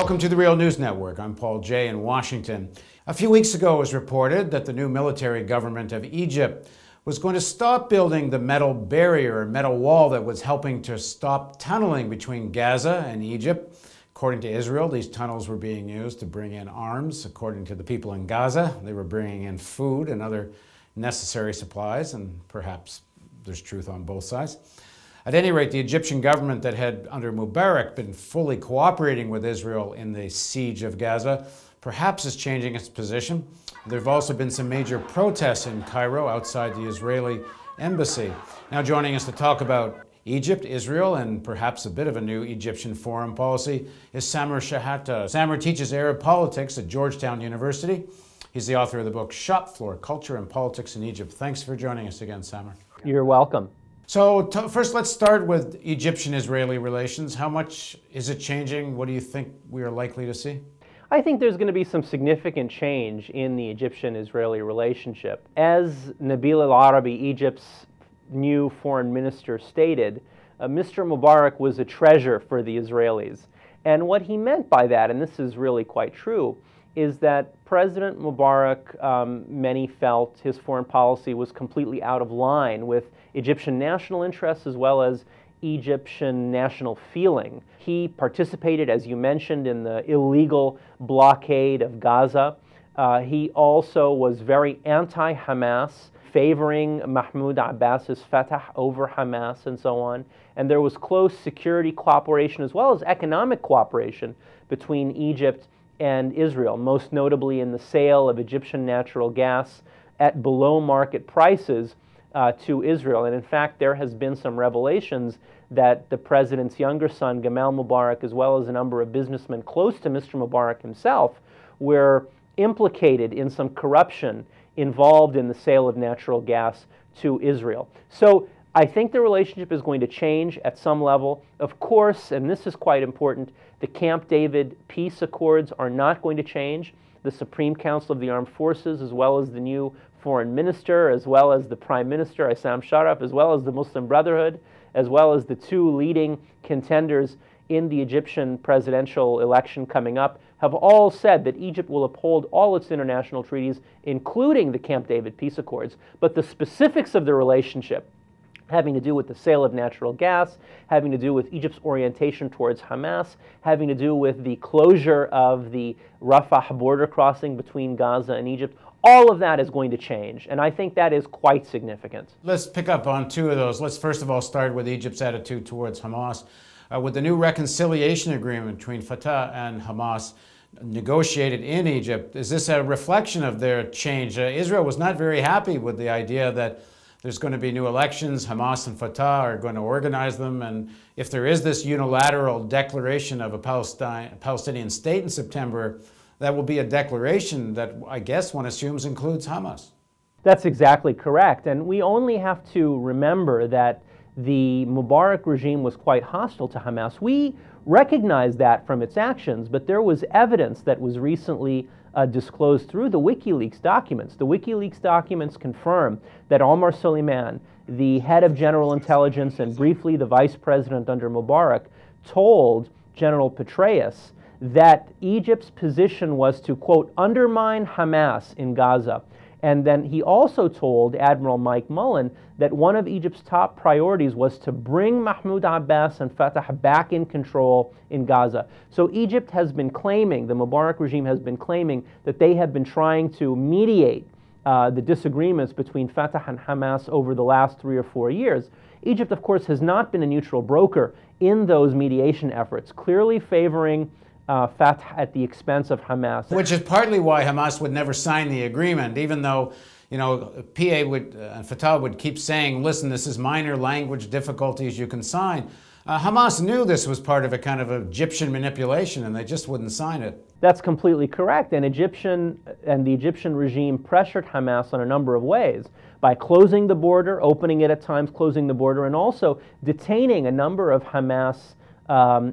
Welcome to the Real News Network. I'm Paul Jay in Washington. A few weeks ago, it was reported that the new military government of Egypt was going to stop building the metal barrier or metal wall that was helping to stop tunneling between Gaza and Egypt. According to Israel, these tunnels were being used to bring in arms. According to the people in Gaza, they were bringing in food and other necessary supplies, and perhaps there's truth on both sides. At any rate, the Egyptian government that had, under Mubarak, been fully cooperating with Israel in the siege of Gaza, perhaps is changing its position. There have also been some major protests in Cairo outside the Israeli embassy. Now joining us to talk about Egypt, Israel, and perhaps a bit of a new Egyptian foreign policy is Samer Shehata. Samer teaches Arab politics at Georgetown University. He's the author of the book Shop Floor, Culture and Politics in Egypt. Thanks for joining us again, Samer. You're welcome. So first, let's start with Egyptian-Israeli relations. How much is it changing? What do you think we are likely to see? I think there's going to be some significant change in the Egyptian-Israeli relationship. As Nabil al-Arabi, Egypt's new foreign minister, stated, Mr. Mubarak was a treasure for the Israelis. And what he meant by that, and this is really quite true, is that President Mubarak, many felt his foreign policy was completely out of line with Egyptian national interests as well as Egyptian national feeling. He participated, as you mentioned, in the illegal blockade of Gaza. He also was very anti-Hamas, favoring Mahmoud Abbas's Fatah over Hamas and so on. And there was close security cooperation as well as economic cooperation between Egypt and Israel, most notably in the sale of Egyptian natural gas at below market prices to Israel. And in fact, there has been some revelations that the president's younger son, Gamal Mubarak, as well as a number of businessmen close to Mr. Mubarak himself, were implicated in some corruption involved in the sale of natural gas to Israel. So I think the relationship is going to change at some level. Of course, and this is quite important, the Camp David peace accords are not going to change. The Supreme Council of the Armed Forces, as well as the new foreign minister, as well as the prime minister, Issam Sharaf, as well as the Muslim Brotherhood, as well as the two leading contenders in the Egyptian presidential election coming up, have all said that Egypt will uphold all its international treaties, including the Camp David peace accords. But the specifics of the relationship, having to do with the sale of natural gas, having to do with Egypt's orientation towards Hamas, having to do with the closure of the Rafah border crossing between Gaza and Egypt, all of that is going to change, and I think that is quite significant. Let's pick up on two of those. Let's first of all start with Egypt's attitude towards Hamas. With the new reconciliation agreement between Fatah and Hamas negotiated in Egypt, is this a reflection of their change? Israel was not very happy with the idea that there's going to be new elections, Hamas and Fatah are going to organize them, and if there is this unilateral declaration of a Palestinian state in September, that will be a declaration that I guess one assumes includes Hamas. That's exactly correct, and we only have to remember that the Mubarak regime was quite hostile to Hamas. We recognize that from its actions, but there was evidence that was recently disclosed through the WikiLeaks documents. The WikiLeaks documents confirm that Omar Suleiman, the head of general intelligence and briefly the vice president under Mubarak, told General Petraeus that Egypt's position was to, quote, undermine Hamas in Gaza. And then he also told Admiral Mike Mullen that one of Egypt's top priorities was to bring Mahmoud Abbas and Fatah back in control in Gaza. So Egypt has been claiming, the Mubarak regime has been claiming, that they have been trying to mediate the disagreements between Fatah and Hamas over the last 3 or 4 years. Egypt, of course, has not been a neutral broker in those mediation efforts, clearly favoring Fatah at the expense of Hamas. Which is partly why Hamas would never sign the agreement, even though, you know, PA would, Fatah would keep saying, listen, this is minor language difficulties, you can sign. Hamas knew this was part of a kind of Egyptian manipulation, and they just wouldn't sign it. That's completely correct, and the Egyptian regime pressured Hamas on a number of ways by closing the border, opening it at times, closing the border, and also detaining a number of Hamas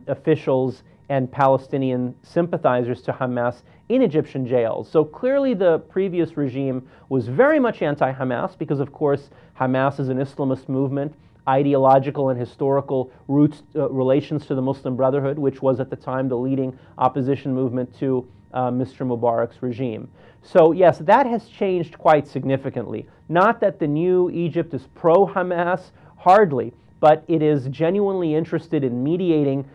officials and Palestinian sympathizers to Hamas in Egyptian jails. So clearly the previous regime was very much anti-Hamas because, of course, Hamas is an Islamist movement, ideological and historical roots, relations to the Muslim Brotherhood, which was at the time the leading opposition movement to Mr. Mubarak's regime. So yes, that has changed quite significantly. Not that the new Egypt is pro-Hamas, hardly, but it is genuinely interested in mediating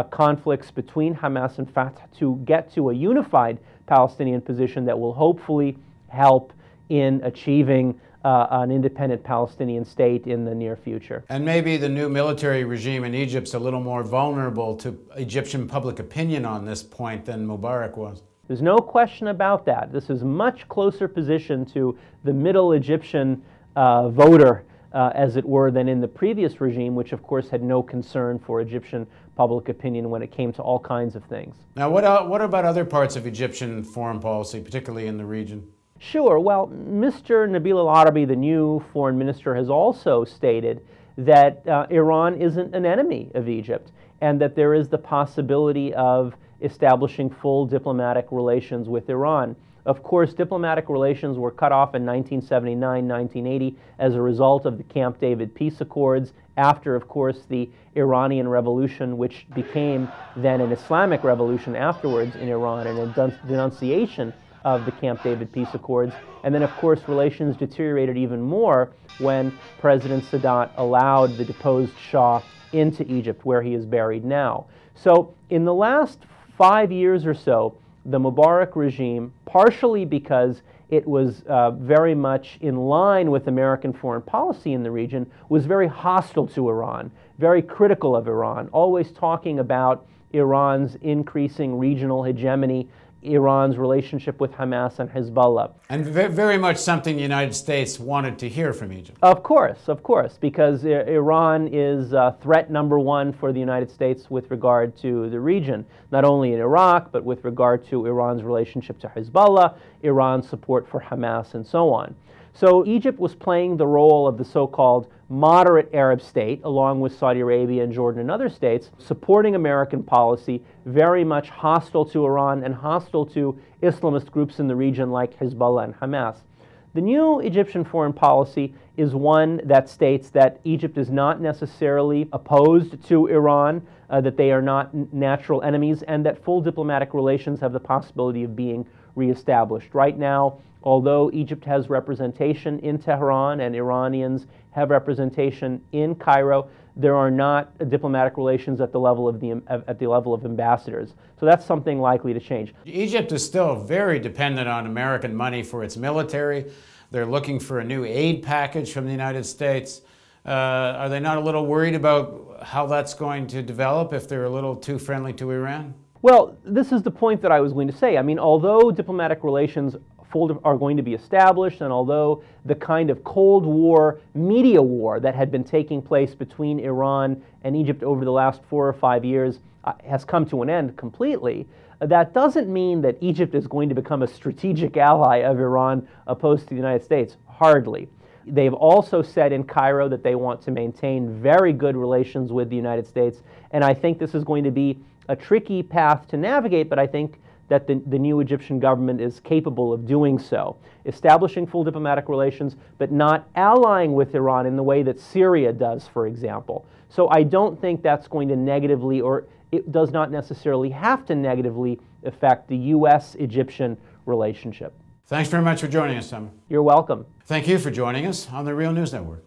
conflicts between Hamas and Fatah to get to a unified Palestinian position that will hopefully help in achieving an independent Palestinian state in the near future. And maybe the new military regime in Egypt's a little more vulnerable to Egyptian public opinion on this point than Mubarak was. There's no question about that. This is much closer position to the middle Egyptian voter, as it were, than in the previous regime, which of course had no concern for Egyptian public opinion when it came to all kinds of things. Now, what about other parts of Egyptian foreign policy, particularly in the region? Sure. Well, Mr. Nabil al-Arabi, the new foreign minister, has also stated that Iran isn't an enemy of Egypt and that there is the possibility of establishing full diplomatic relations with Iran. Of course, diplomatic relations were cut off in 1979, 1980 as a result of the Camp David peace accords, after, of course, the Iranian Revolution, which became then an Islamic revolution afterwards in Iran, and a denunciation of the Camp David peace accords. And then, of course, relations deteriorated even more when President Sadat allowed the deposed Shah into Egypt, where he is buried now. So in the last 5 years or so, the Mubarak regime, partially because it was very much in line with American foreign policy in the region, was very hostile to Iran, very critical of Iran, always talking about Iran's increasing regional hegemony, Iran's relationship with Hamas and Hezbollah. And very much something the United States wanted to hear from Egypt. Of course, because Iran is threat number one for the United States with regard to the region, not only in Iraq, but with regard to Iran's relationship to Hezbollah, Iran's support for Hamas, and so on. So Egypt was playing the role of the so-called moderate Arab state, along with Saudi Arabia and Jordan and other states, supporting American policy, very much hostile to Iran and hostile to Islamist groups in the region like Hezbollah and Hamas. The new Egyptian foreign policy is one that states that Egypt is not necessarily opposed to Iran, that they are not natural enemies, and that full diplomatic relations have the possibility of being reestablished. Right now, although Egypt has representation in Tehran and Iranians have representation in Cairo, there are not diplomatic relations at the level of ambassadors. So that's something likely to change. Egypt is still very dependent on American money for its military. They're looking for a new aid package from the United States. Are they not a little worried about how that's going to develop if they're a little too friendly to Iran? Well, this is the point that I was going to say. I mean, although diplomatic relations are going to be established, and although the kind of Cold War media war that had been taking place between Iran and Egypt over the last 4 or 5 years has come to an end completely, that doesn't mean that Egypt is going to become a strategic ally of Iran opposed to the United States. Hardly. They've also said in Cairo that they want to maintain very good relations with the United States, and I think this is going to be a tricky path to navigate, but I think that the new Egyptian government is capable of doing so, establishing full diplomatic relations, but not allying with Iran in the way that Syria does, for example. So I don't think that's going to negatively, or it does not necessarily have to negatively affect the U.S.-Egyptian relationship. Thanks very much for joining us, Tom. You're welcome. Thank you for joining us on the Real News Network.